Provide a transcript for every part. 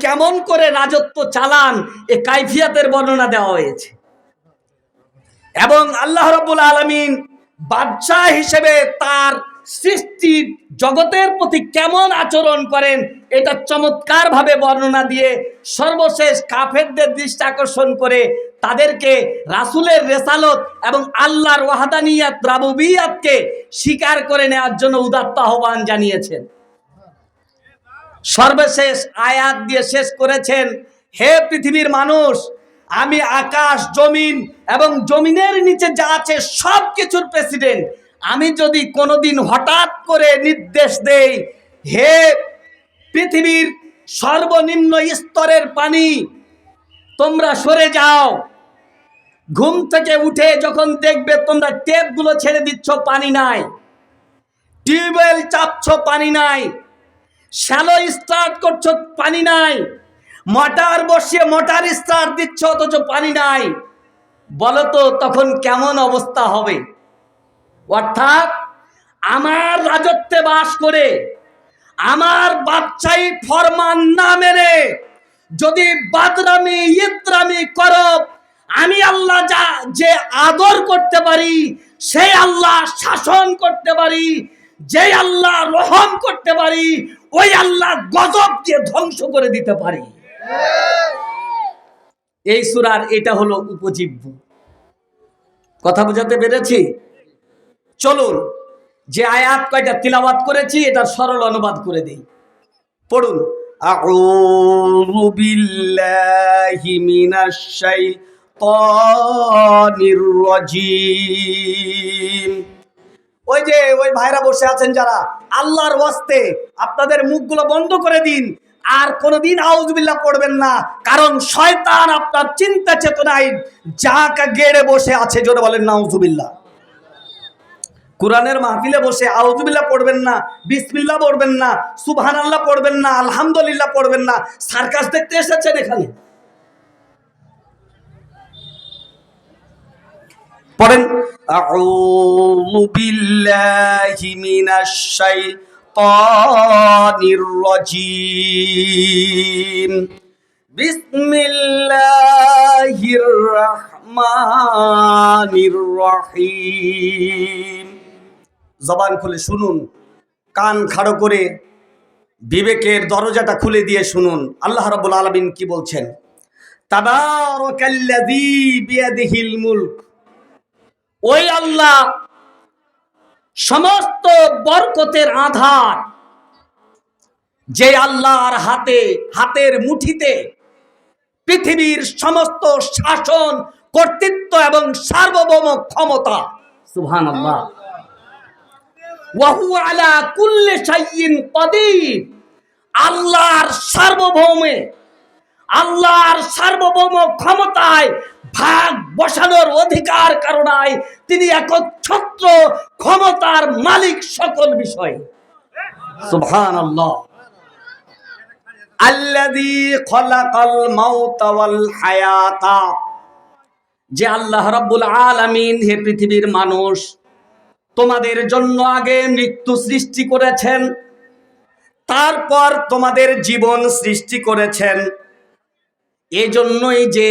কেমন করে রাজত্ব চালান এ কাইফিয়াতের বর্ণনা দেওয়া হয়েছে। এবং আল্লাহ রাব্বুল আলামিন বাদশাহ হিসেবে তার সৃষ্টির জগতের প্রতি কেমন আচরণ করেন এটা চমৎকার ভাবে বর্ণনা দিয়ে সর্বশেষ কাফেরদের দৃষ্টি আকর্ষণ করে তাদেরকে রাসূলের রিসালাত এবং আল্লাহর ওয়াহদানিয়াত রাবুবিয়াতকে স্বীকার করে নেওয়ার জন্য উদাত্ত আহ্বান জানিয়েছেন। সর্বশেষ আয়াত দিয়ে শেষ করেছেন, হে পৃথিবীর মানুষ, আমি আকাশ জমিন এবং জমিনের নিচে যা আছে সব কিছুর প্রেসিডেন্ট। আমি যদি কোনোদিন হঠাৎ করে নির্দেশ দেই, হে পৃথিবীর সর্বনিম্ন স্তরের পানি তোমরা সরে যাও, ঘুম থেকে উঠে যখন দেখবে তোমরা টেপগুলো ছেড়ে দিচ্ছ পানি নাই, টিউবওয়েল চাপছ পানি নাই, শ্যালো স্টার্ট করছো পানি নাই, মোটর বসিয়ে মোটর স্টার্ট দিচ্ছ অথচ পানি নাই, বলো তো তখন কেমন অবস্থা হবে? অর্থাৎ আমার রাজত্বে বাস করে আমার বাদশাহী ফরমান না মেনে যদি বাদরামি ইতরামি করো, আমি আল্লাহ যে আদর করতে পারি, সেই আল্লাহ শাসন করতে পারি, যে আল্লাহ রহম করতে পারি, ওই আল্লাহ গজব দিয়ে ধ্বংস করে দিতে পারি। এই সূরার এটা হলো উপজীব্য। কথা বুঝাতে পেরেছি? চলুন যে আয়াত কয়টা তিলাওয়াত করেছি এটার সরল অনুবাদ করে দেই। পড়ুন, আউযু বিল্লাহি মিনাশ শাইতানির রাজীম। ওই যে ওই ভাইরা বসে আছেন যারা, আল্লাহর ওয়াস্তে আপনাদের মুখগুলো বন্ধ করে দিন, আর কোনোদিন আউযুবিল্লাহ পড়বেন না, কারণ শয়তান আপনার চিন্তা চেতনায় জাকা গেড়ে বসে আছে। জোরে বলেন নাউযুবিল্লাহ। কোরআনের মাহফিলে বসে আউযুবিল্লাহ পড়বেন না, বিসমিল্লাহ পড়বেন না, সুবহানাল্লাহ পড়বেন না, আলহামদুলিল্লাহ পড়বেন না। সার্কাস দেখতে এসেছেন এখানে? পড়েন, আউযু বিল্লাহি মিনাশ শাইতানির রাজীম, বিসমিল্লাহির রাহমানির রহিম। জবান খুলে শুনুন, কান খাড়ো করে বিবেকের দরজাটা খুলে দিয়ে শুনুন আল্লাহ রাব্বুল আলামিন কি বলছেন। তাবারাকাল্লাযী বিয়াদিহিল মুলক, ওই আল্লাহ সমস্ত বরকতের আধার, যে আল্লাহর হাতের মুঠিতে পৃথিবীর সমস্ত শাসন, কর্তৃত্ব এবং সার্বভৌম ক্ষমতা। সুবহানাল্লাহ। ওয়া হুয়া আলা কুল্লি শাইইন কাদির, আল্লাহর সার্বভৌম ক্ষমতায় ভাগ বসানোর অধিকার কারণে তিনি একচ্ছত্র ক্ষমতার মালিক সকল বিষয়ে। সুবহানাল্লাহ। আল্লাযী খালাকাল মাউতা ওয়াল হায়াতা, যে আল্লাহ রাব্বুল আলামিন, হে পৃথিবীর মানুষ, তোমাদের জন্য আগে মৃত্যু সৃষ্টি করেছেন, তারপর তোমাদের জীবন সৃষ্টি করেছেন। এজন্যই যে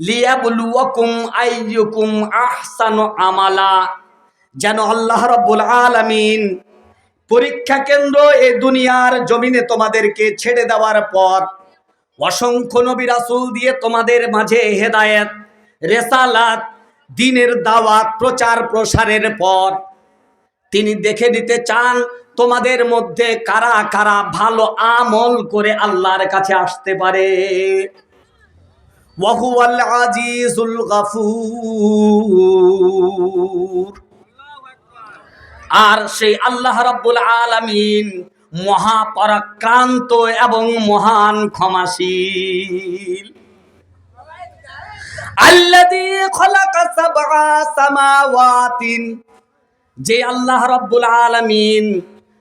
লিয়াবলুয়াকুম আইয়ুকুম আহসানু আমালা, যেন আল্লাহ রাব্বুল আলামিন পরীক্ষা কেন্দ্র এই দুনিয়ার জমিনে তোমাদেরকে ছেড়ে দেওয়ার পর অসংখ্য নবী রাসূল দিয়ে তোমাদের মাঝে হেদায়েত, রিসালাত, দ্বীনের দাওয়াত, প্রচার প্রসারের পর তিনি দেখে নিতে চান তোমাদের মধ্যে কারা কারা ভালো আমল করে আল্লাহর কাছে আসতে পারে। ওয়া হুয়াল আজিজুল গাফুর, আর সেই আল্লাহ রাব্বুল আলামিন মহাপরাক্রান্ত এবং মহান ক্ষমাশীল। আল্লাযী খালাকা সাবআ সামাওয়াতিন, যে আল্লাহ রাব্বুল আলামিন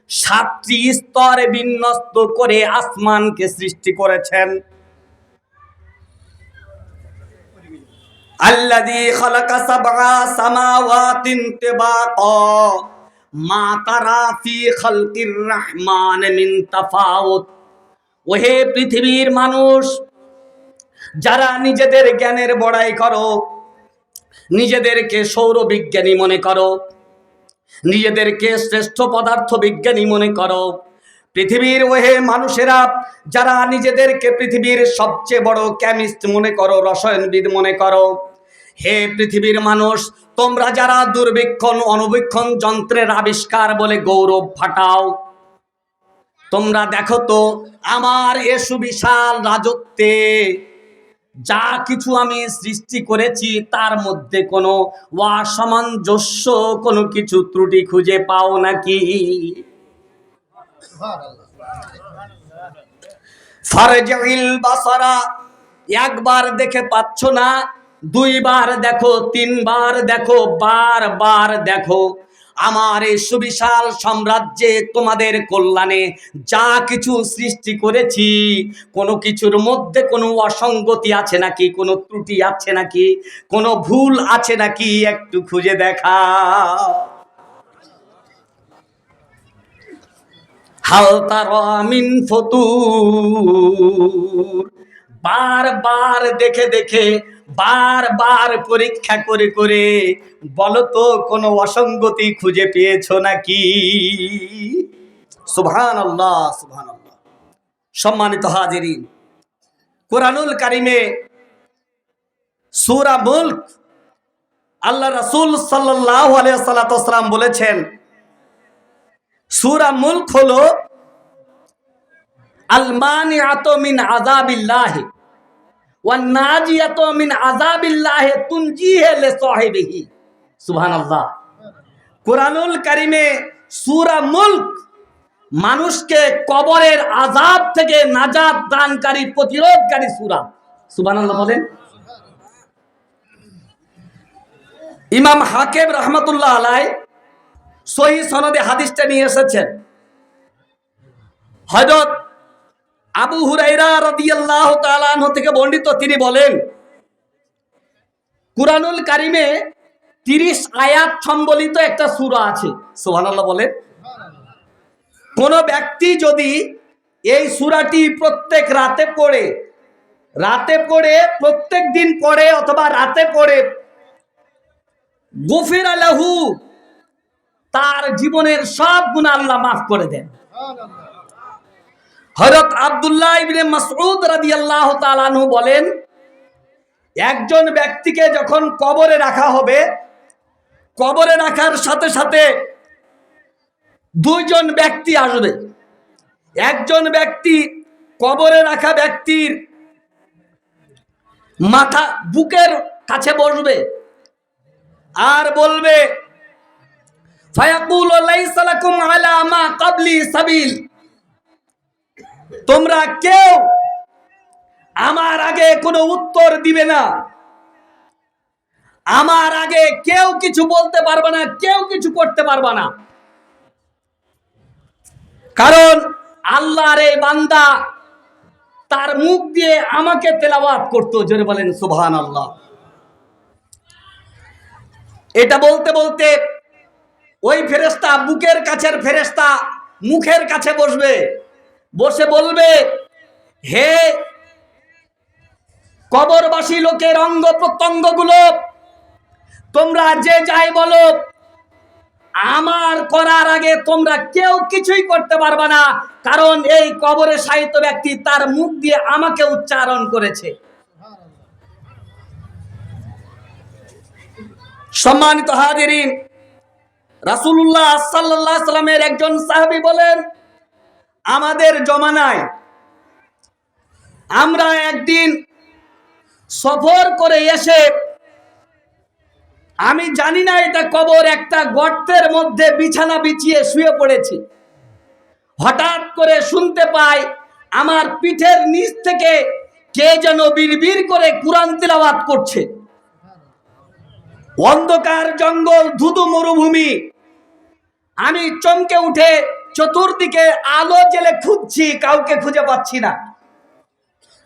7টি স্তরে বিন্যস্ত করে আসমানকে সৃষ্টি করেছেন। আল্লাযী খালাকা সাবআ সামাওয়াতিন তিবাকা মা তারা ফি খালকির রহমান মিন তাফাউত ওহে পৃথিবীর মানুষ, যারা নিজেদের জ্ঞানের বড়াই করো, নিজেদেরকে সৌরবিজ্ঞানী মনে করো, নিজেদেরকে শ্রেষ্ঠ পদার্থ বিজ্ঞানী মনে করো, পৃথিবীর ওহে মানুষেরা যারা নিজেদেরকে পৃথিবীর সবচেয়ে বড় কেমিস্ট মনে করো, রসায়নবিদ মনে করো, হে পৃথিবীর মানুষ, তোমরা যারা দূরবীক্ষণ অনুবীক্ষণ যন্ত্রের আবিষ্কার বলে গৌরব ফাটাও, তোমরা দেখো তো আমার এ সুবিশাল রাজত্বে যা কিছু আমি সৃষ্টি করেছি তার মধ্যে কোনো অসামঞ্জস্য, কোনো কিছু ত্রুটি খুঁজে পাও নাকি? ফারজিল বাসারা, একবার দেখে পাচ্ছ না, দুইবার দেখো, তিনবার দেখো, বারবার দেখো, আমার এই সুবিশাল সাম্রাজ্যে তোমাদের কল্যাণে যা কিছু সৃষ্টি করেছি, কোনো কিছুর মধ্যে কোনো অসঙ্গতি আছে নাকি, কোনো ত্রুটি আছে নাকি, কোনো ভুল আছে নাকি, একটু খুঁজে দেখা। হাল তারা মিন ফুতুর, বারবার দেখে দেখে, বারবার পরীক্ষা করে করে বলো তো কোনো অসঙ্গতি খুঁজে পেয়েছো নাকি? সুবহানাল্লাহ, সুবহানাল্লাহ। সম্মানিত হাজিরিন, কোরআনুল কারিমে সূরা মুলক আল্লাহ রাসূল সাল্লাল্লাহু আলাইহি ওয়াসাল্লাম বলেছেন, সূরা মুলক হলো আল মানিআতু মিন আযাবিল্লাহি ওয়ান নাজিয়াতু মিন আযাবিল্লাহি তুনজিহি লিসাহিবিহি। সুবহানাল্লাহ। কোরআনুল কারিমে সূরা মুলক মানুষকে কবরের আযাব থেকে নাজাত দানকারী, প্রতিরোধকারী সূরা। সুবহানাল্লাহ বলেন। ইমাম হাকিম রাহমাতুল্লাহ আলাইহি সহিহ সনদে হাদিসটা নিয়ে এসেছেন। হযরত আবু হুরায়রা রাদিয়াল্লাহু তাআলা আনহু থেকে বর্ণিত, তিনি বলেন, কুরআনুল কারিমে 30 আয়াত সম্বলিত একটা সূরা আছে। সুবহানাল্লাহ বলেন। কোন ব্যক্তি যদি এই সূরাটি প্রত্যেক রাতে পড়ে প্রত্যেক দিন পড়ে অথবা রাতে পড়ে, গুফিরা লাহু, তার জীবনের সব গুনাহ আল্লাহ মাফ করে দেন। হযরত আব্দুল্লাহ ইবনে মাসউদ রাদিয়াল্লাহু তাআলা আনহু বলেন, একজন ব্যক্তিকে যখন কবরে রাখা হবে, কবরে রাখার সাথে সাথে দুইজন ব্যক্তি আসবে। একজন ব্যক্তি কবরে রাখা ব্যক্তির মাথা, বুকের কাছে বসবে আর বলবে, ফায়াকুলু লাইসা লাকুম আলা মা ক্বাবলি সাবিল, তোমরা কেউ আমার আগে কোনো উত্তর দিবে না, আমার আগে কেউ কিছু বলতে পারবে না, কেউ কিছু করতে পারবে না, কারণ আল্লাহর এই বান্দা তার মুখ দিয়ে আমাকে তেলাওয়াত করতো। জোরে বলেন সুবহানাল্লাহ। এটা বলতে বলতে ওই ফেরেশতা, বুকের কাছের ফেরেশতা মুখের কাছে বসবে, বসে বলবে, হে কবরবাসী লোকের অঙ্গ প্রত্যঙ্গগুলো, তোমরা যে যাই বলো, আমার করার আগে তোমরা কেউ কিছুই করতে পারবে না, কারণ এই কবরে শায়িত ব্যক্তি তার মুখ দিয়ে আমাকে উচ্চারণ করেছে। সম্মানিত হাজিরিন, রাসূলুল্লাহ সাল্লাল্লাহু আলাইহি সাল্লামের একজন সাহাবী বলেন, আমাদের জমানায় আমরা একদিন সফর করে এসে, আমি জানি না এটা কবর, একটা গর্তের মধ্যে বিছানা বিছিয়ে শুয়ে পড়েছি। হঠাৎ করে শুনতে পাই আমার পিঠের নিচ থেকে কে যেন বিড়বিড় করে কুরআন তিলাওয়াত করছে। অন্ধকার জঙ্গল, ধুধু মরুভূমি। আমি চমকে উঠে চতুর্দিকে আলো জ্বেলে খুঁজছি, কাউকে খুঁজে পাচ্ছি না।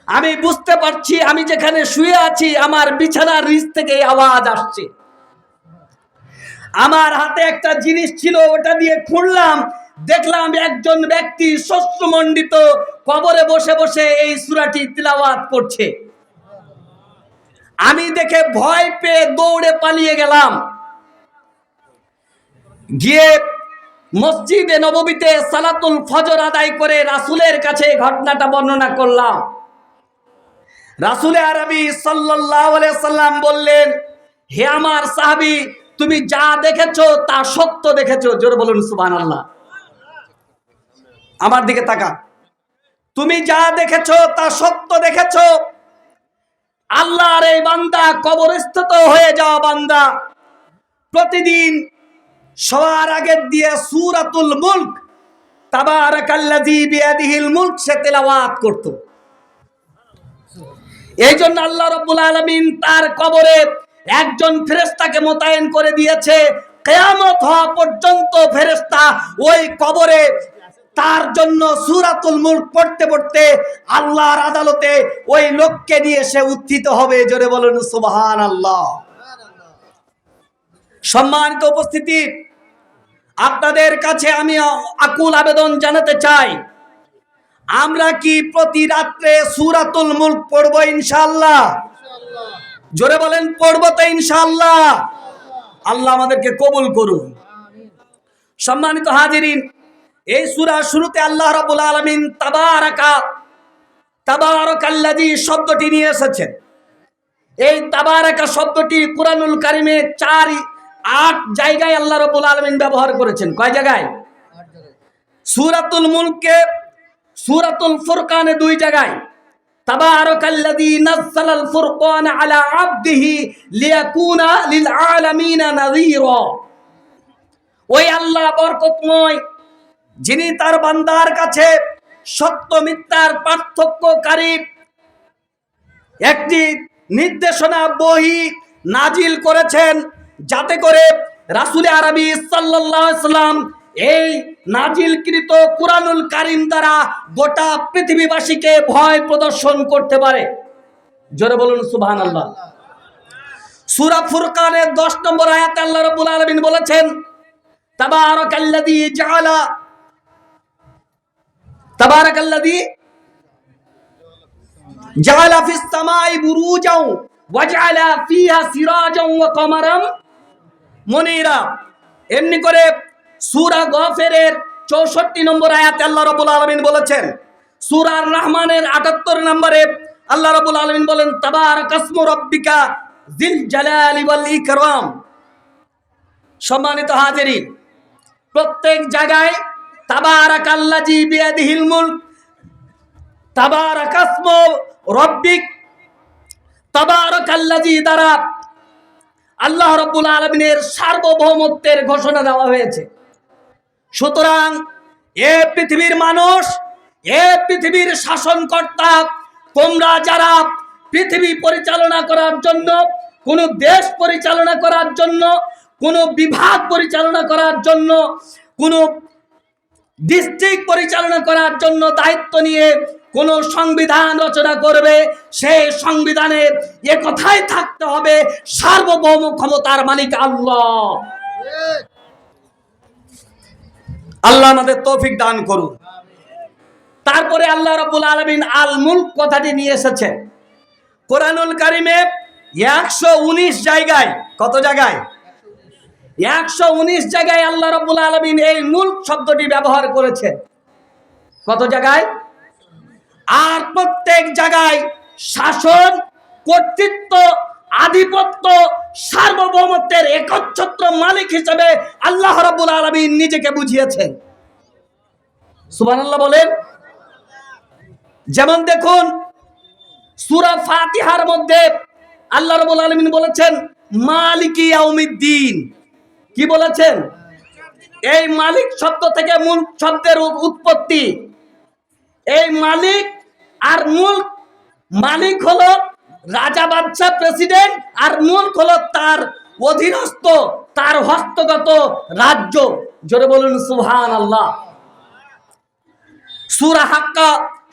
আমি বুঝতে পারছি আমি যেখানে শুয়ে আছি আমার বিছানার নিচ থেকে আওয়াজ আসছে। আমার হাতে একটা জিনিস ছিল, ওটা দিয়ে খুঁড়লাম, দেখলাম একজন ব্যক্তি শস্যমণ্ডিত কবরে বসে বসে এই সূরাটি তিলাওয়াত করছে। আমি দেখে ভয় পেয়ে দৌড়ে পালিয়ে গেলাম, গিয়ে মসজিদে নববীতে সালাতুল ফজর আদায় করে রাসূলের কাছে ঘটনাটা বর্ণনা করলাম। রাসূল আরবি সাল্লাল্লাহু আলাইহি সাল্লাম বললেন, হে আমার সাহাবী, তুমি যা দেখেছো তা সত্য দেখেছো। জোরে বলুন সুবহানাল্লাহ। আমার দিকে তাকা। তুমি যা দেখেছো তা সত্য দেখেছো। আল্লাহর এই বান্দা, কবরস্থ হয়ে যাওয়া বান্দা, প্রতিদিন সবার আগে দিয়ে সূরাতুল মুলক, তাবারাকাল্লাযী বিয়াদিহিল মুলক সে তেলাওয়াত করত। এই জন্য আল্লাহ রাব্বুল আলামিন তার কবরে একজন ফেরেশতাকে মোতায়েন করে দিয়েছে। কিয়ামত হওয়া পর্যন্ত ফেরেশতা ওই কবরে তার জন্য সূরাতুল মুলক পড়তে পড়তে আল্লাহর আদালতে ওই লোককে নিয়ে সে উত্থিত হবে। জোরে বলুন সুবহানাল্লাহ। সম্মানিত উপস্থিতি, আপনাদের কাছে আমি আকুল আবেদন জানাতে চাই, আমরা কি প্রতি রাত্রে সূরাতুল মুলক পড়ব ইনশাআল্লাহ? জোরে বলেন, পড়ব তো ইনশাআল্লাহ? আল্লাহ আমাদেরকে কবুল করুন। সম্মানিত হাজিরিন, এই সূরার শুরুতে আল্লাহ রাব্বুল আলামিন তাবারাকাল্লাযী শব্দটি নিয়ে এসেছেন। এই তাবারাকা শব্দটি কুরআনুল কারীমে 8 জায়গায় আল্লাহ রাব্বুল আলামিন ব্যবহার করেছেন। কয় জায়গায়? 8 জায়গায়। সূরাতুল মুলকে, সূরাতুল ফুরকানে 2 জায়গায়। তাবারাকাল্লাযী নাযালাল ফুরকানা আলা আবদিহি লিয়াকুনা লিল আলামিনা নাযীরা। ওই আল্লাহ বরকতময়, যিনি তার বান্দার কাছে সত্য মিথ্যার পার্থক্যকারী একটি নির্দেশনা বহি নাজিল করেছেন, যাতে করে রাসূল আরবি সাল্লাল্লাহু আলাইহি সাল্লাম এই নাজিলকৃত কুরআনুল কারীম দ্বারা গোটা পৃথিবীবাসীকে ভয় প্রদর্শন করতে পারে। জোরে বলুন সুবহানাল্লাহ। সূরা ফুরকানের 10 নম্বর আয়াতে আল্লাহ রাব্বুল আলামিন বলেছেন, তাবারাকাল্লাযী জাআলা ফিস সামাই বুরুজাও ওয়া জাআলা ফিহা সিরাজাও ওয়া কমারাম মুনীরা। এমনি করে সূরা গাফিরের 64 নম্বর আয়াতে আল্লাহ রাব্বুল আলামিন বলেছেন। সূরা আর রহমানের 78 নম্বরে আল্লাহ রাব্বুল আলামিন বলেন, তাবারাকাসমু রাব্বিকা যিল জালালি ওয়াল ইকরাম। সম্মানিত হাজিরিন, প্রত্যেক জায়গায় তাবারাকাল্লাযী বিয়াদিহিল মুলক, তাবারাকাসমু রাব্বিক, তাবারাকাল্লাযী দ্বারা আল্লাহ রাব্বুল আলামিনের সার্বভৌমত্বের ঘোষণা দেওয়া হয়েছে। সুতরাং এ পৃথিবীর মানুষ, এ পৃথিবীর শাসনকর্তা, তোমরা যারা পৃথিবী পরিচালনা করার জন্য, কোন দেশ পরিচালনা করার জন্য, কোন বিভাগ পরিচালনা করার জন্য, কোন ডিস্ট্রিক্ট পরিচালনা করার জন্য দায়িত্ব নিয়ে কোন সংবিধান রচনা করবে, সেই সংবিধানে এ কথাই থাকতে হবে, সার্বভৌম ক্ষমতার মালিক আল্লাহ। আল্লাহ আমাদের তৌফিক দান করুন। তারপরে আল্লাহ রাব্বুল আলামিন আল মুলক কথাটি নিয়ে এসেছেন কোরআনুল কারীমে 119 জায়গায়। কত জায়গায়? 119 জায়গায় আল্লাহ রাব্বুল আলামিন এই মুলক শব্দটি ব্যবহার করেছেন। কত জায়গায়? আর প্রত্যেক জায়গায় শাসন, কর্তৃত্ব, আধিপত্য, সার্বভৌমত্বের একচ্ছত্র মালিক হিসেবে আল্লাহ রাব্বুল আলামিন নিজেকে বুঝিয়েছেন। সুবহানাল্লাহ বলেন। যেমন দেখুন সূরা ফাতিহার মধ্যে আল্লাহ রাব্বুল আলামিন বলেছেন মালিকি ইয়াউমিদ্দিন। কি বলেছেন? এই মালিক শব্দ থেকে মুলক শব্দের উৎপত্তি। এই মালিক আর মুলক, মালিক হলো রাজা, বাদশা, প্রেসিডেন্ট, আর মুলক হলো তার অধীনস্থ, তার হস্তগত রাজ্য। জোরে বলুন সুবহানাল্লাহ। সূরা হাক্কা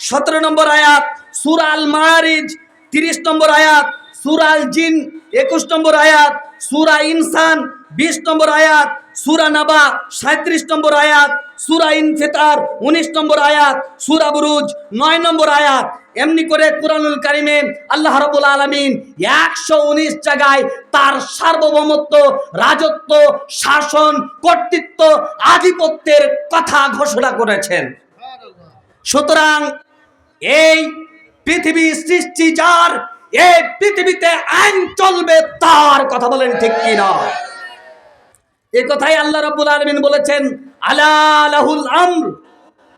17 নম্বর আয়াত, সূরা আল মাআরিজ 30 নম্বর আয়াত, সূরা আল জিন 21 নম্বর আয়াত, সূরা ইনসান 20 নম্বর আয়াত, সূরা নাবা 37 নম্বর আয়াত, সূরা ইনফিতার 19 নম্বর আয়াত, সূরা বুরুজ 9 নম্বর আয়াত। এমনি করে কুরআনুল কারিমে আল্লাহ রাব্বুল আলামিন 119 জায়গায় তার সার্বভৌমত্ব, রাজত্ব, শাসন, কর্তৃত্ব, আধিপত্যের কথা ঘোষণা করেছেন। সুতরাং এই পৃথিবী সৃষ্টি যার, এই পৃথিবীতে আইন চলবে তার, কথা বলেন ঠিক কি না? এই কথাই আল্লাহ রাব্বুল আলামিন বলেছেন, আলা লাহুল আমর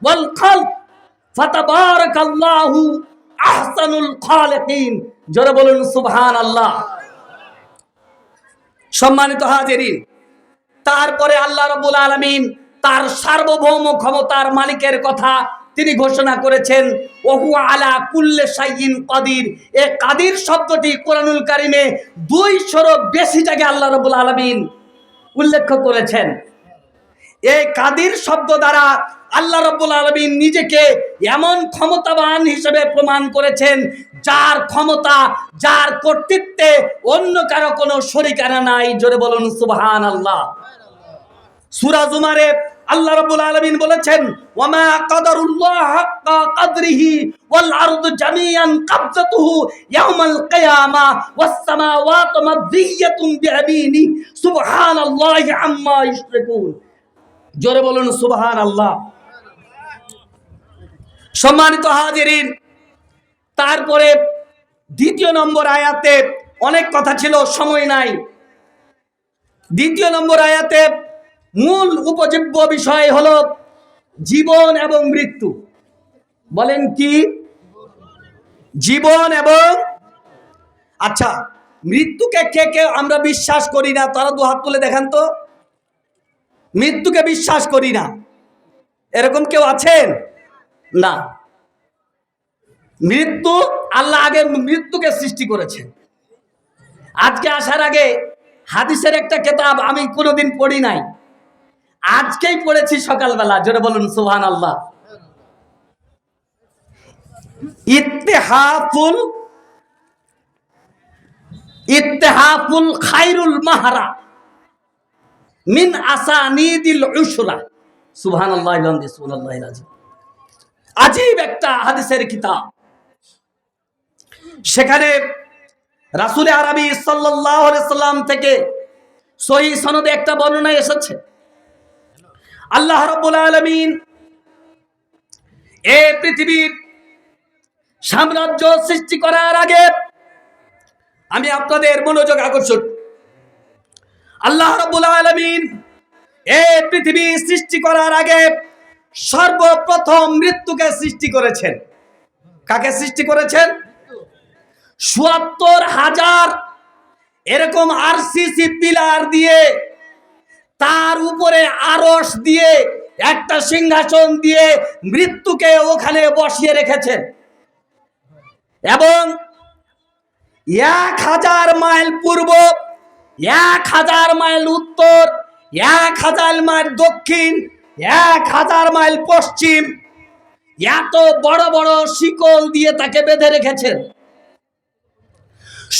ওয়াল খালক ফাতাবারাকাল্লাহু আহসানুল খালিকিন। জোরে বলুন সুবহানাল্লাহ। সম্মানিত হাজিরিন, তারপরে আল্লাহ রাব্বুল আলামিন তার সার্বভৌম ক্ষমতার মালিকের কথা তিনি ঘোষণা করেছেন, ওহু আলা কুল্লি শাইইন কাদির। এই কাদির শব্দটি কুরআনুল কারিমে 200 বেশি জায়গায় আল্লাহ রাব্বুল আলামিন উল্লেখ করেছেন। এই কাদির শব্দ দ্বারা আল্লাহ রাব্বুল আলামিন নিজেকে এমন ক্ষমতাবান হিসেবে প্রমাণ করেছেন, যার ক্ষমতা, যার কর্তৃত্বে অন্য কারো কোনো শরিকানা নাই। জোরে বলুন সুবহানাল্লাহ। সূরা জুমারে আল্লাহ রাব্বুল আলামিন বলেছেন, ওয়ামা কাদারুল্লাহ হাক্কা কাদরিহি ওয়াল আরদু জামিআন কাবযাতুহু ইয়াওমাল কিয়ামা ওয়াস সামাওয়াতু মাদহিয়াতুন বিয়ামিনি সুবহানাল্লাহি আম্মা ইউশরিকুন। জোরে বলুন সুবহানাল্লাহ। সম্মানিত হাজিরিন, তারপরে 2 নম্বর আয়াতে অনেক কথা ছিল, সময় নাই। 2 নম্বর আয়াতে মূল উপজীব্য বিষয় হলো জীবন এবং মৃত্যু। বলেন কি? জীবন এবং, আচ্ছা, মৃত্যুকে কে কে আমরা বিশ্বাস করি না, তারা 2 হাত তুলে দেখান তো। মৃত্যুকে বিশ্বাস করি না এরকম কেউ আছেন? না। মৃত্যু, আল্লাহ আগে মৃত্যুকে সৃষ্টি করেছেন। আজকে আসার আগে হাদিসের একটা কিতাব আমি কোনোদিন পড়ি নাই, আজকেই পড়েছি সকালবেলা। জোরে বলুন সুবহানাল্লাহ। ইত্তেহাফুল খায়রুল মাহরা মিন আসানিদিল উশরা। সুবহানাল্লাহ সুবহানাল্লাহিল আযীম। আজীব একটা হাদিসের কিতাব। সেখানে রাসূল আরবি সাল্লাল্লাহু আলাইহি সাল্লাম থেকে সহিহ সনদে একটা বর্ণনা এসেছে, আল্লাহ রাব্বুল আলামিন এই পৃথিবীর সাম্রাজ্য সৃষ্টি করার আগে, আমি আপনাদের মনোযোগ আকর্ষণ, আল্লাহ রাব্বুল আলামিন এই পৃথিবী সৃষ্টি করার আগে সর্বপ্রথম মৃত্যুকে সৃষ্টি করেছেন। কাকে সৃষ্টি করেছেন? ৭৪,০০০ এরকম আরসিসি পিলার দিয়ে, তার উপরে আরশ দিয়ে, একটা সিংহাসন দিয়ে মৃত্যুকে ওখানে বসিয়ে রেখেছেন। এবং ১,০০০ মাইল পূর্ব, ১,০০০ মাইল উত্তর, ১,০০০ মাইল দক্ষিণ, ১,০০০ মাইল পশ্চিম, এত বড় বড় শিকল দিয়ে তাকে বেঁধে রেখেছেন।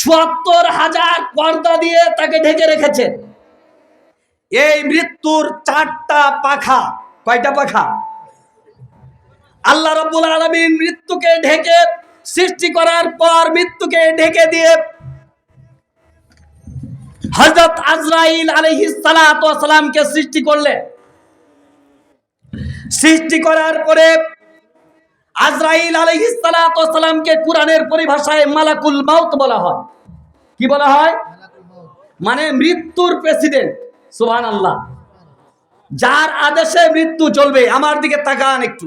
৭০,০০০ পর্দা দিয়ে তাকে ঢেকে রেখেছেন। এই মৃত্যুর 4টা পাখা। কয়টা পাখা? আল্লাহ রাব্বুল আলামিন মৃত্যুকে ঢেকে, সৃষ্টি করার পর মৃত্যুকে ঢেকে দিয়ে হযরত আজরাইল আলাইহিস সালাতু ওয়াস সালামকে সৃষ্টি করলেন। সৃষ্টি করার পরে আজরাইল আলাইহিস সালাতু ওয়াস সালামকে কুরআনের পরিভাষায় মালাকুল মাউত বলা হয়। কি বলা হয়? মানে মৃত্যুর প্রেসিডেন্ট। সুবহানাল্লাহ। যার আদেশে মৃত্যু চলবে। আমার দিকে তাকান একটু,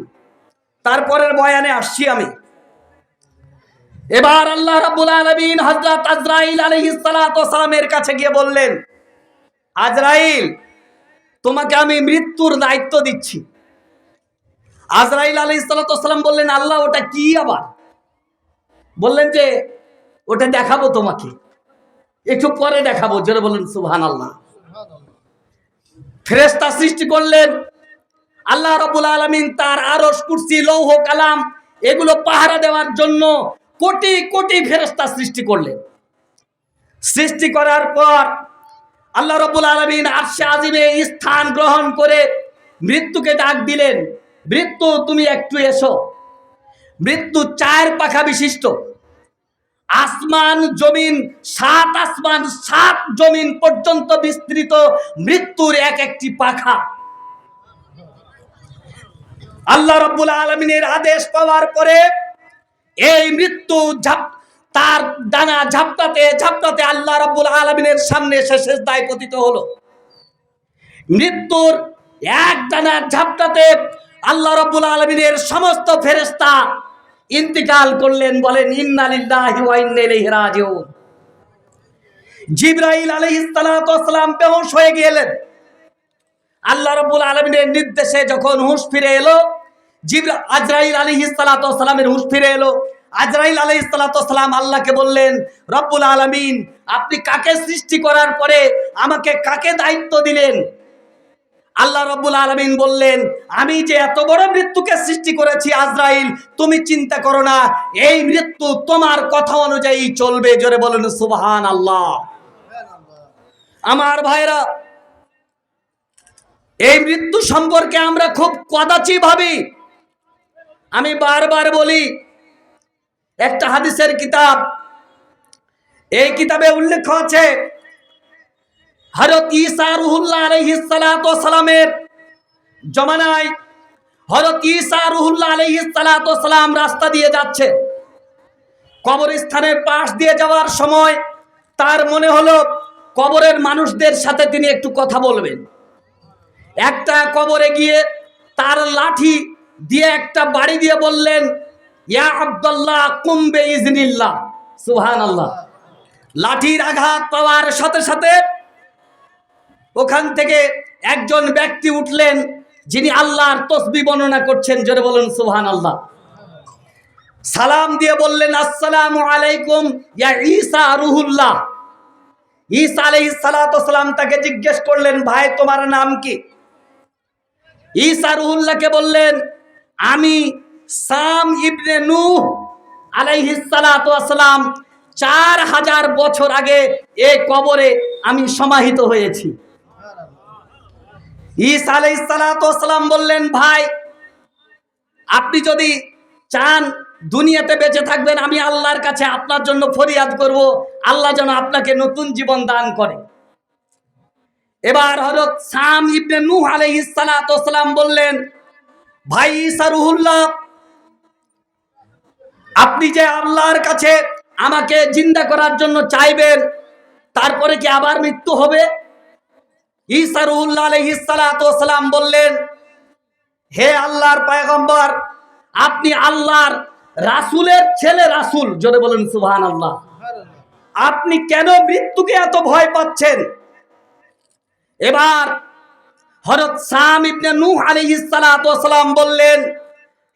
তারপরের বয়ানে আসছি আমি। এবার আল্লাহ রাব্বুল আলামিন হযরত আজরাইল আলাইহিস সালাতু ওয়াস সালামের কাছে গিয়ে বললেন, আজরাইল, তোমাকে আমি মৃত্যুর দায়িত্ব দিচ্ছি। আজরাইল আলাইহিস সালাতু ওয়াস সালাম বললেন, আল্লাহ ওটা কি আবার? বললেন যে ওটা দেখাবো তোমাকে, একটু পরে দেখাবো। জোরে বলেন সুবহানাল্লাহ। ফেরেশতা সৃষ্টি করলেন। আল্লাহ রাব্বুল আলামিন তার আরশ, কুরসি, লৌহ কালাম এগুলো পাহারা দেওয়ার জন্য কোটি কোটি ফেরেশতা সৃষ্টি করলেন। সৃষ্টি করার পর আল্লাহ রাব্বুল আলামিন আরশে আজিমে স্থান গ্রহণ করে মৃত্যুকে ডাক দিলেন, মৃত্যু তুমি একটু এসো। মৃত্যু 4 পাখা বিশিষ্ট, আসমান জমিন, 7 আসমান 7 জমিন পর্যন্ত বিস্তৃত মৃত্যুর এক একটি পাখা। আল্লাহ রাব্বুল আলামিনের আদেশ পাওয়ার পরে এই মৃত্যু তার ডানা ঝাপটাতে ঝাপটাতে আল্লাহ রাব্বুল আলামিনের সামনে এসে সিজদায় পতিত হলো। মৃত্যুর এক ডানার ঝাপটাতে আল্লাহ রাব্বুল আলামিনের সমস্ত ফেরেশতা ইন্তিকাল করলেন। বলেন ইন্না লিল্লাহি ওয়া ইন্না ইলাইহি রাজিউন। জিবরাইল আলাইহিস সালাতু ওয়াস সালাম বেহুশ হয়ে গেলেন। আল্লাহ রাব্বুল আলামিনের নির্দেশে যখন হুঁশ ফিরে এলো, আজরাইল আলাইহিস সালাতু ওয়াস সালামের হুঁশ ফিরে এলো। আজরাইল আলাইহিস সালাতু ওয়াস সালাম আল্লাহকে বললেন, রব্বুল আলামিন, আপনি কাকে সৃষ্টি করার পরে আমাকে কাকে দায়িত্ব দিলেন? আল্লাহ রাব্বুল আলামিন বললেন, আমি যে এত বড় মৃত্যুকে সৃষ্টি করেছি আজরাইল, তুমি চিন্তা করো না, এই মৃত্যু তোমার কথা অনুযায়ী চলবে। জোরে বলেন সুবহানাল্লাহ। আমার ভাইরা, এই মৃত্যু সম্পর্কে আমরা খুব কদাচি ভাবি। আমি বারবার বলি, একটা হাদিসের কিতাব, এই কিতাবে উল্লেখ আছে হযরত ঈসা রূহুল্লাহ আলাইহিস সালাতু ওয়াস সালামের জমানায় হযরত ঈসা রূহুল্লাহ আলাইহিস সালাতু ওয়াস সালাম রাস্তা দিয়ে যাচ্ছে। কবরস্থানের পাশ দিয়ে যাওয়ার সময় তার মনে হলো কবরের মানুষদের সাথে তিনি একটু কথা বলবেন। একটা কবরে গিয়ে তার লাঠি দিয়ে একটা বাড়ি দিয়ে বললেন, ইয়া আব্দুল্লাহ কুম বিইজনিল্লাহ। সুবহানাল্লাহ। লাঠির আঘাত পাওয়ার সাথে সাথে ওখান থেকে একজন ব্যক্তি উঠলেন, যিনি আল্লাহর তাসবিহ বর্ণনা করছেন। জোরে বলেন সুবহানাল্লাহ। সালাম দিয়ে বললেন, আসসালামু আলাইকুম ইয়া ঈসা রূহুল্লাহ। ঈসা আলাইহিস সালাতু ওয়াস সালাম তাকে জিজ্ঞেস করলেন, ভাই তোমার নাম কি? ঈসা রূহুল্লাহকে বললেন, আমি সাম ইবনে নূহ আলাইহিস সালাতু ওয়াস সালাম 4000 বছর আগে এই কবরে আমি সমাহিত হয়েছি। ঈসা আলাইহিস সালাতু ওয়াস সালাম বললেন, ভাই আপনি যদি চান দুনিয়াতে বেঁচে থাকবেন, আমি আল্লাহর কাছে আপনার জন্য ফরিয়াদ করব, আল্লাহ যেন আপনাকে নতুন জীবন দান করে। এবার হযরত সাম ইবনে নূহ আলাইহিস সালাতু ওয়াস সালাম বললেন, ভাই ঈসা রূহুল্লাহ, আপনি যে আল্লাহর কাছে আমাকে জিন্দা করার জন্য চাইবেন, তারপরে কি আবার মৃত্যু হবে? ঈসা রূহুল্লাহ আলাইহিস সালাতু ওয়াস সালাম বললেন, হে আল্লাহর পয়গম্বর, আপনি আল্লাহর রাসূলের ছেলে রাসূল। জোরে বলেন সুবহানাল্লাহ। আপনি কেন মৃত্যুকে এত ভয় পাচ্ছেন? এবার হযরত সাম ইবনে নূহ আলাইহিস সালাতু ওয়াস সালাম বললেন,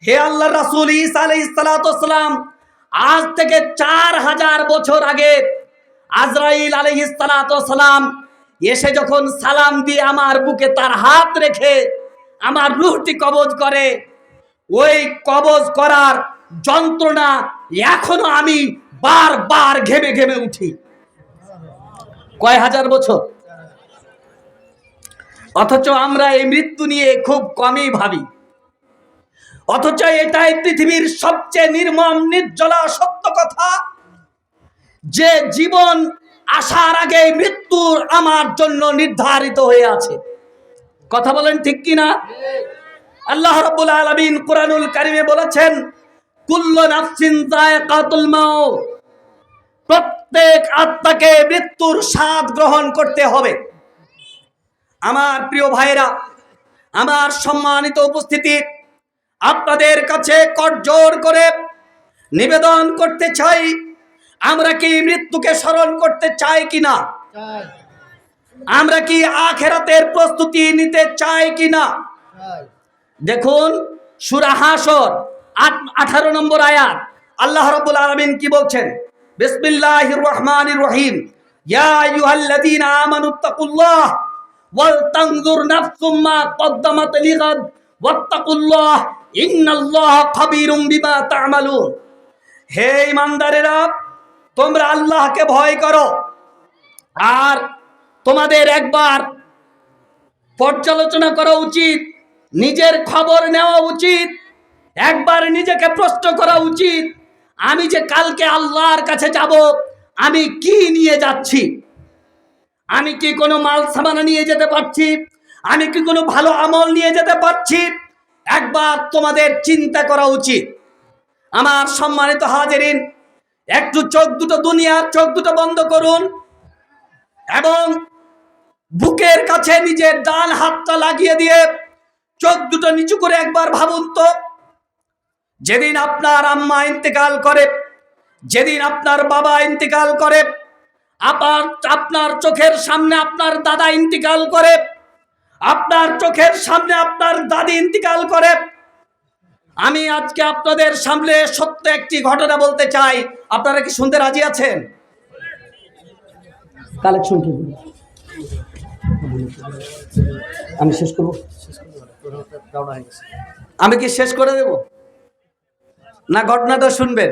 হে আল্লাহর রাসূল ঈসা আলাইহিস সালাতু ওয়াস সালাম, আজ থেকে 4000 বছর আগে আজরাইল আলাইহিস সালাতু ওয়াস সালাম এসে যখন সালাম দিয়ে আমার বুকে তার হাত রেখে আমার রূহটি কবজ করে, ওই কবজ করার যন্ত্রণা এখনো আমি বারবার ঘেমে ঘেমে উঠি। কয় হাজার বছর? অথচ আমরা এই মৃত্যু নিয়ে খুব কমই ভাবি। অথচ এটাই পৃথিবীর সবচেয়ে নির্মম নির্জলা সত্য কথা, যে জীবন আসার আগে মৃত্যু আমার জন্য নির্ধারিত হয়ে আছে। কথা বলেন ঠিক কিনা? আল্লাহ রাব্বুল আলামিন কুরআনুল কারীমে বলেছেন, কুল্লু নাফসিন যায়কাতুল মাউত, প্রত্যেক আত্মাকে মৃত্যুর স্বাদ গ্রহণ করতে হবে। আমার প্রিয় ভাইরা, আমার সম্মানিত উপস্থিতি, আপনাদের কাছে করজোড় করে নিবেদন করতে চাই, আমরা কি মৃত্যুকে স্মরণ করতে চাই কিনা? আমরা কি আখিরাতের প্রস্তুতি নিতে চাই কিনা? দেখুন সূরা হাসর 18 নম্বর আয়াত, আল্লাহ রাব্বুল আলামিন কি বলছেন? বিসমিল্লাহির রহমানির রহিম, ইয়া আইয়ুহাল্লাযীনা আমানুত্তাকুল্লাহ ওয়াল তানজুর নাফসুম মা কদ্দামাত লিগাদ ওয়াত্তাকুল্লাহ ইন্নাল্লাহা খাবীরুম বিমা তা'মালুন। হে ঈমানদারেরা, তোমরা আল্লাহকে ভয় করো, আর তোমাদের একবার পর্যালোচনা করা উচিত নিজের খবর নেওয়া উচিত, একবার নিজেকে প্রশ্ন করা উচিত, আমি যে কালকে আল্লাহর কাছে যাব, আমি কি নিয়ে যাচ্ছি? আমি কি কোনো মাল সামানা নিয়ে যেতে পারছি? আমি কি কোনো ভালো আমল নিয়ে যেতে পারছি? একবার তোমাদের চিন্তা করা উচিত। আমার সম্মানিত হাজিরিন, একটু চোখ দুটো, দুনিয়ার চোখ দুটো বন্ধ করুন এবং বুকের কাছে নিজের ডান হাতটা লাগিয়ে দিয়ে চোখ দুটো নিচু করে একবার ভাবুন তো, যেদিন আপনার আম্মা ইন্তেকাল করে, যেদিন আপনার বাবা ইন্তেকাল করে, আপনার চোখের সামনে আপনার দাদা ইন্তেকাল করে, আপনার চোখের সামনে আপনার দাদি ইন্তেকাল করে, আমি আজকে আপনাদের সামনে সত্য একটি ঘটনা বলতে চাই। আপনারা কি শুনতে রাজি আছেন? কালেকশন কি আমি শেষ করব? আমি কি শেষ করে দেব না ঘটনাটা শুনবেন?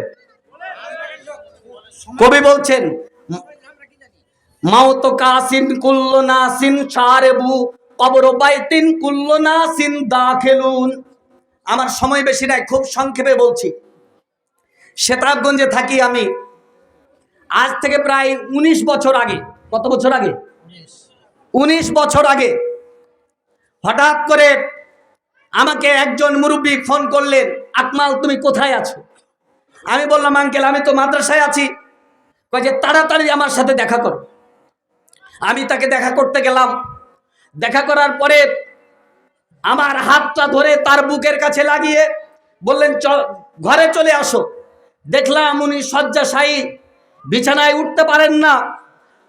কবি বলছেন, মাউত কাসিন কুল্লু নাসিন শারেবু কবর বাইতিন কুল্লু নাসিন দাখিলুন। আমার সময় বেশি নাই, খুব সংক্ষেপে বলছি। সেতাবগঞ্জে থাকি আমি আজ থেকে প্রায় 19 বছর আগে। কত বছর আগে? 19 বছর আগে হঠাৎ করে আমাকে একজন মুরব্বী ফোন করলেন, আকমাল তুমি কোথায় আছো? আমি বললাম, আঙ্কেল আমি তো মাদ্রাসায় আছি। কয় যে তাড়াতাড়ি আমার সাথে দেখা করো। আমি তাকে দেখা করতে গেলাম। দেখা করার পরে আমার হাতটা ধরে তার বুকের কাছে লাগিয়ে বললেন, ঘরে চলে আসো। দেখলাম উনি শয্যাশায়ী, বিছানায় উঠতে পারেন না,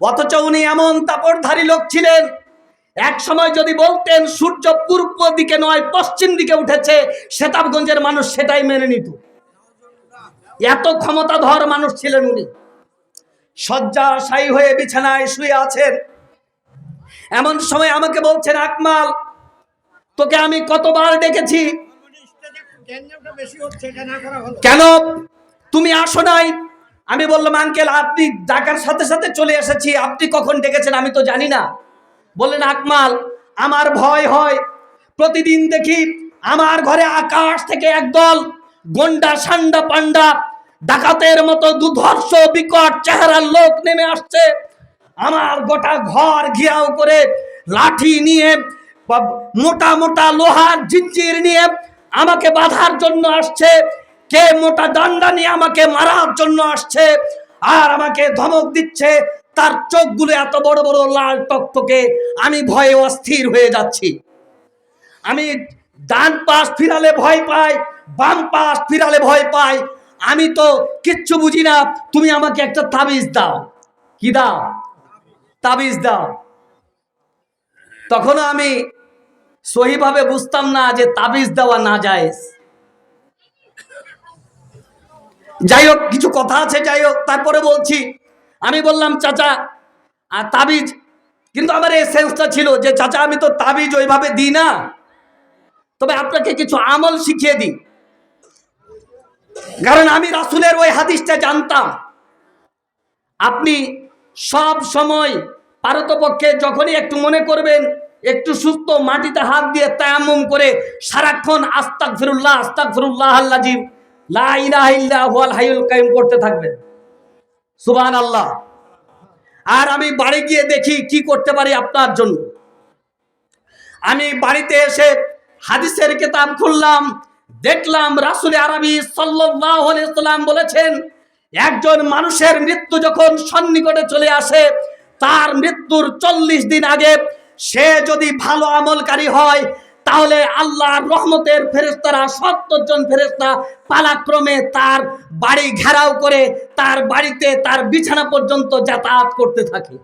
অথচ উনি এমন তাপড়ধারী লোক ছিলেন, এক সময় যদি বলতেন সূর্য পূর্ব দিকে নয় পশ্চিম দিকে উঠেছে, সেতাবগঞ্জের মানুষ সেটাই মেনে নিত। এত ক্ষমতাধর মানুষ ছিলেন উনি। শয্যাশায়ী হয়ে বিছানায় শুয়ে আছেন। এমন সময় আমাকে বলছেন, আকমাল তোকে আমি কতবার ডেকেছি, কেন তুমি আসো নাই? আমি বললাম, আঙ্কেল আপনি ডাকার সাথে সাথে চলে এসেছি, আপনি কখন ডেকেছেন আমি তো জানি না। বললেন, আকমাল আমার ভয় হয়, প্রতিদিন দেখি আমার ঘরে আকাশ থেকে একদল গন্ডা সান্ডা পান্ডা ডাকাতের মতো দুর্ধর্ষ বিকট চেহারার লোক নেমে আসছে, আমার গোটা ঘর ঘিরাও করে লাঠি নিয়ে, মোটা মোটা লোহার জিঞ্জির নিয়ে আমাকে বাঁধার জন্য আসছে, কে মোটা ডান্ডা নিয়ে আমাকে মারার জন্য আসছে, আর আমাকে ধমক দিচ্ছে। তার চোখগুলো এত বড় বড় লাল টকটকে, আমি ভয়ে অস্থির হয়ে যাচ্ছি। আমি ডান পাশ ফিরালে ভয় পাই, বাম পাশ ফিরালে ভয় পাই। আমি তো কিচ্ছু বুঝি না, তুমি আমাকে একটা তাবিজ দাও। কি দাও? তাবিজ দাও। তখন আমি সহিভাবে বুঝতাম না যে তাবিজ দেওয়া না যায়। যাই হোক, কিছু কথা আছে, যাই হোক তারপরে বলছি। আমি বললাম, চাচা আর তাবিজ, কিন্তু আমার এই সেন্সটা ছিল যে চাচা আমি তো তাবিজ ওইভাবে দিই না, তবে আপনাকে কিছু আমল শিখিয়ে দিই। কারণ আমি রাসূলের ওই হাদিসটা জানতাম, আপনি সব সময় পারতপক্ষে যখনই একটু মনে করবেন একটু সুস্থ, মাটিতে হাত দিয়ে তায়াম্মুম করে সারাক্ষণ আস্তাগফিরুল্লাহ আস্তাগফিরুল্লাহ আল্লাযী লা ইলাহা ইল্লা হুয়াল হাইয়ুল কাইয়ুম করতে থাকবেন। সুবহানাল্লাহ। আর আমি বাড়ি গিয়ে দেখি কি করতে পারি আপনার জন্য। আমি বাড়িতে এসে হাদিসের কিতাব খুললাম, দেখলাম রাসূল আরবি সাল্লাল্লাহু আলাইহি ওয়াসাল্লাম বলেছেন, একজন মানুষের মৃত্যু যখন সন্নিকটে চলে আসে, তার মৃত্যুর 40 দিন আগে সে যদি ভালো আমলকারী হয়, তাহলে আল্লাহর রহমতের ফেরেশতারা 70 জন ফেরেশতা পালাক্রমে তার বাড়ি ঘেরাও করে তার বাড়িতে তার বিছানা পর্যন্ত যাতায়াত করতে থাকে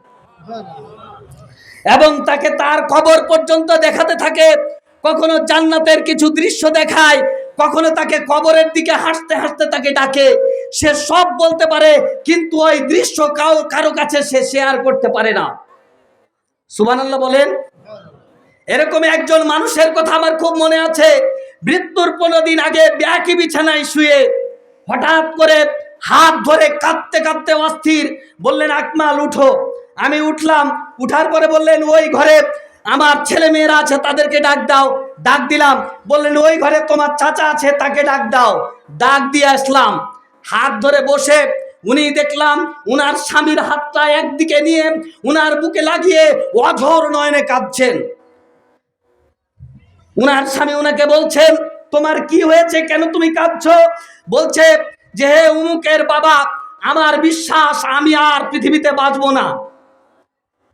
এবং তাকে তার কবর পর্যন্ত দেখাতে থাকে। কখনো জান্নাতের কিছু দৃশ্য দেখায়, কখনো তাকে কবরের দিকে হাসতে হাসতে তাকে ডাকে। সে সব বলতে পারে, কিন্তু ওই দৃশ্য কারো কাছে সে শেয়ার করতে পারে না। সুবহানাল্লাহ বলেন। এরকম একজন মানুষের কথা আমার খুব মনে আছে। মৃত্যুর 15 দিন আগে একই বিছানায় শুয়ে হঠাৎ করে হাত ধরে কাঁদতে কাঁদতে অস্থির বললেন, আকমাল উঠো। আমি উঠলাম। উঠার পরে বললেন, ওই ঘরে আমার ছেলে মেয়েরা আছে, তাদেরকে ডাক দাও। ডাক দিলাম, বললেন ওই ঘরে তোমার চাচা আছে, তাকে ডাক দাও। ডাক দিয়ে আসলাম, হাত ধরে বসে উনি দেখলাম উনার স্বামীর হাতটা একদিকে নিয়ে উনার বুকে লাগিয়ে অঝোর নয়নে কাঁদছেন। উনার স্বামী উনাকে বলছেন, তোমার কি হয়েছে, কেন তুমি কাঁদছো? বলছে যে হে উমুকের বাবা, আমার বিশ্বাস আমি আর পৃথিবীতে বাঁচবো না,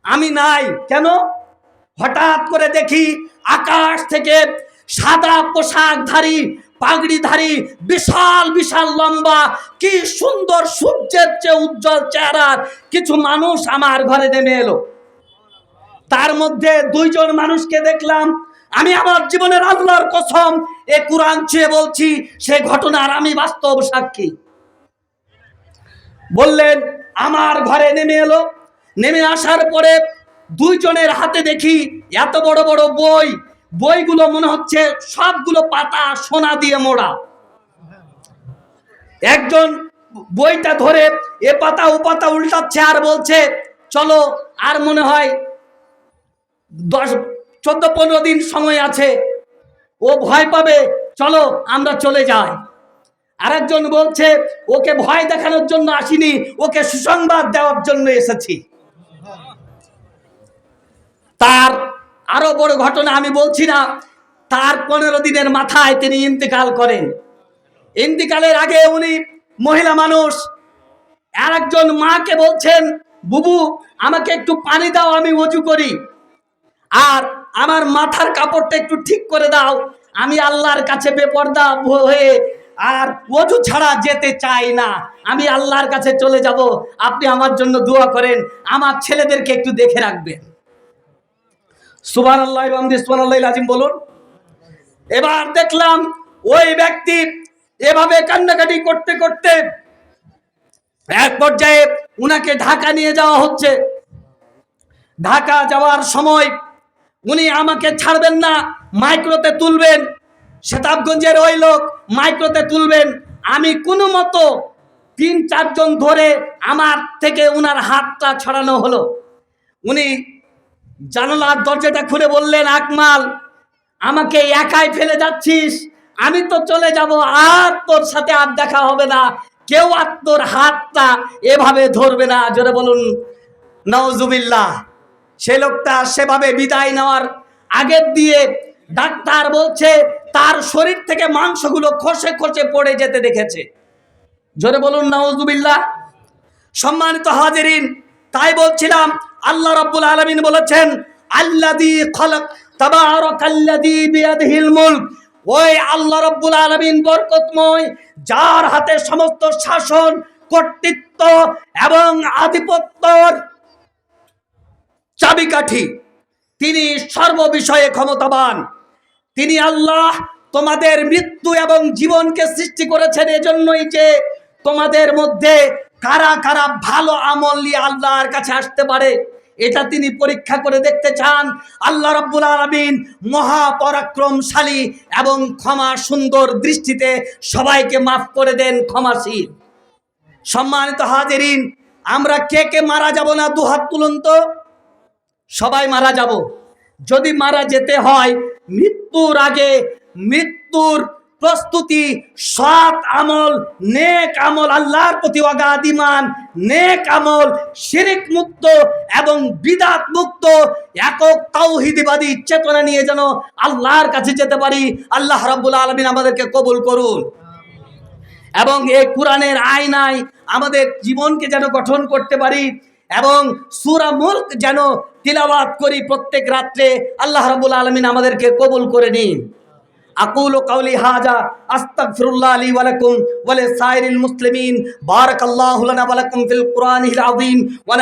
আমি নাই। কেন? হঠাৎ করে দেখি আকাশ থেকে সাদা পোশাকধারী, পাগড়িধারী, বিশাল বিশাল লম্বা, কি সুন্দর সূর্যের চেয়ে উজ্জ্বল চেহারার কিছু মানুষ আমার ঘরে নেমে এলো। তার মধ্যে দুইজন মানুষকে দেখলাম। আমি আমার জীবনের আল্লাহর কসম, এ কুরআন ছুঁয়ে বলছি, সে ঘটনার আমি বাস্তব সাক্ষী। বললেন আমার ঘরে নেমে এলো। নেমে আসার পরে দুইজনের হাতে দেখি এত বড় বড় বই, বইগুলো মনে হচ্ছে সবগুলো পাতা সোনা দিয়ে মোড়া। একজন বইটা ধরে এ পাতা ও পাতা উল্টাচ্ছে আর বলছে চলো, আর মনে হয় 14-15 দিন সময় আছে, ও ভয় পাবে, চলো আমরা চলে যাই। আরেকজন বলছে ওকে ভয় দেখানোর জন্য আসিনি, ওকে সুসংবাদ দেওয়ার জন্য এসেছি। তার আরো বড় ঘটনা আমি বলছি না, তার 15 দিনের মাথায় তিনি ইন্তেকাল করেন। ইন্তেকালের আগে উনি মহিলা মানুষ, আর একজন মাকে বলছেন বুবু আমাকে একটু পানি দাও, আমি ওযু করি, আর আমার মাথার কাপড়টা একটু ঠিক করে দাও, আমি আল্লাহর কাছে বেপরদা হয়ে আর ওযু ছাড়া যেতে চাই না, আমি আল্লাহর কাছে চলে যাব, আপনি আমার জন্য দোয়া করেন, আমার ছেলেদেরকে একটু দেখে রাখবেন। সুবহানাল্লাহি ওয়া বিহামদিহি সুবহানাল্লাহিল আযীম বলুন। এবার দেখলাম ওই ব্যক্তি এভাবে কান্নাকাটি করতে করতে এক পর্যায়ে উনাকে ঢাকা নিয়ে যাওয়া হচ্ছে। ঢাকা যাওয়ার সময় উনি আমাকে ছাড়বেন না, মাইক্রোতে তুলবেন, সেতাবগঞ্জের ওই লোক মাইক্রোতে তুলবেন। আমি কোনো মতো 3-4 জন ধরে আমার থেকে উনার হাতটা ছড়ানো হলো। উনি জানালার দরজাটা খুলে বললেন, আকমাল আমাকে একাই ফেলে যাচ্ছিস, আমি তো চলে যাব, আর তোর সাথে আর দেখা হবে না, কেউ আর তোর হাতটা এভাবে ধরবে না। জোরে বলুন নাউজুবিল্লাহ। সে লোকটা সেভাবে বিদায় নেওয়ার আগের দিয়ে ডাক্তার বলছে তার শরীর থেকে মাংসগুলো খসে খসে পড়ে যেতে দেখেছে। জোরে বলুন নাউজুবিল্লাহ। সম্মানিত হাজিরিন, তাই বলছিলাম আল্লাহ রাব্বুল আলামিন বলেছেন আল্লাযী খালাক তাবারাকাল্লাযী বিয়াদিহিল মুলক, ওই আল্লাহ রাব্বুল আলামিন বরকতময়, যার হাতে সমস্ত শাসন, কর্তৃত্ব এবং আধিপত্যর চাবিকাঠি, তিনি সর্ববিষয়ে ক্ষমতাবান। তিনি আল্লাহ তোমাদের মৃত্যু এবং জীবনকে সৃষ্টি করেছেন এজন্যই যে তোমাদের মধ্যে কারা কারা ভালো আমল নিয়ে আল্লাহর কাছে আসতে পারে, এটা তিনি পরীক্ষা করে দেখতে চান। আল্লাহ রাব্বুল আলামিন মহাপরাক্রমশালী এবং ক্ষমা সুন্দর দৃষ্টিতে সবাইকে মাফ করে দেন, ক্ষমাশীল। সম্মানিত হাজিরিন, আমরা কে কে মারা যাব না? দুহাত তুলুন তো। সবাই মারা যাব। যদি মারা যেতে হয়, মৃত্যুর আগে মৃত্যুর প্রস্তুতি, সৎ আমল, নেক আমল, আল্লাহর প্রতি অগাধ ঈমান, নেক আমল, শিরক মুক্ত এবং বিদআত মুক্ত একক তাওহীদবাদী চেতনা নিয়ে যেন আল্লাহর কাছে যেতে পারি। আল্লাহ রাব্বুল আলামিন আমাদেরকে কবুল করুন এবং এই কোরআনের আয়নায় আমাদের জীবনকে যেন গঠন করতে পারি এবং সূরা মুলক যেন তিলাওয়াত করি প্রত্যেক রাত্রে। আল্লাহ রাব্বুল আলামিন আমাদেরকে কবুল করে নিন। আকুলু কাওলি হাযা আস্তাগফিরুল্লাহ লি ওয়া লাকুম ওয়া লিসাইরিল মুসলিমিন। বারাকাল্লাহু লানা ওয়া লাকুম ফিল কুরআনিল আযীম ওয়া